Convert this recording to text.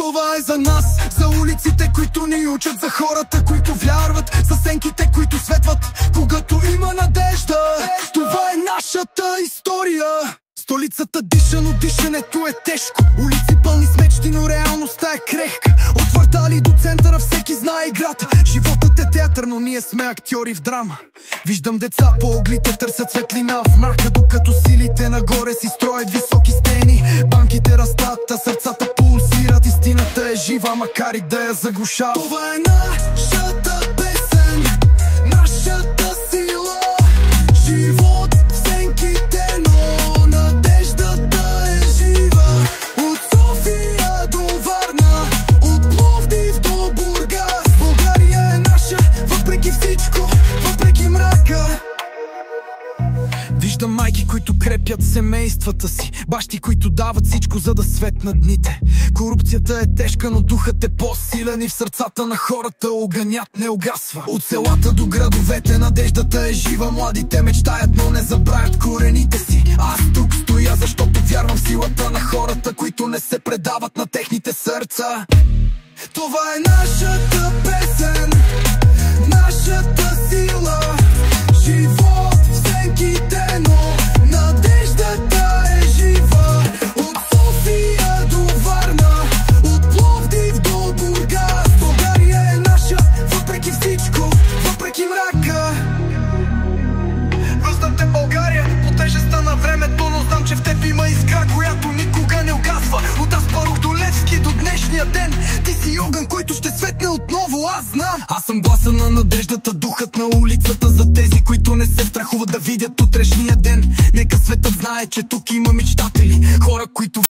Това е за нас, за улиците, които ни учат, за хората, които вярват, за сенките, които светват, когато има надежда. Това е нашата история. Столицата диша, но дишането е тежко. Улици пълни с мечти, но реалността е крехка. От квартали до центъра всеки знае играта. Животът е театър, но ние сме актьори в драма. Виждам деца по оглите, търсят светлина в мрака, докато силите нагоре си строят високи стени. Банките растат, а сърцата пулсират. Истината е жива, макар и да я заглушава. Това е нашата песен, нашата сила. Живот в сенките, но надеждата е жива. От София до Варна, от Пловдив до Бургас. България е наша, въпреки всичко, въпреки мрака. Виждам майки, които крепят семействата си, бащи, които дават всичко, за да светнат дните. Корупцията е тежка, но духът е по-силен и в сърцата на хората огънят не угасва. От селата до градовете надеждата е жива. Младите мечтаят, но не забравят корените си. Аз тук стоя, защото вярвам в силата на хората, които не се предават на техните сърца. Това е нашата песен, нашата сила. Живот в сенките, но надеждата е жива. От София до Варна, от Пловдив до Бургас. България е наша, въпреки всичко, въпреки мрака. Връщам те, България, по тежестта на времето, но знам, че в теб има искра, която никога не угасва. От Аспарух до Левски до днешния ден, ти си огън, който ще светне отново, аз знам. Аз съм гласа на надеждата, духът на улицата, за тези, които не се страхуват да видят утрешния ден. Нека светът знае, че тук има мечтатели, хора,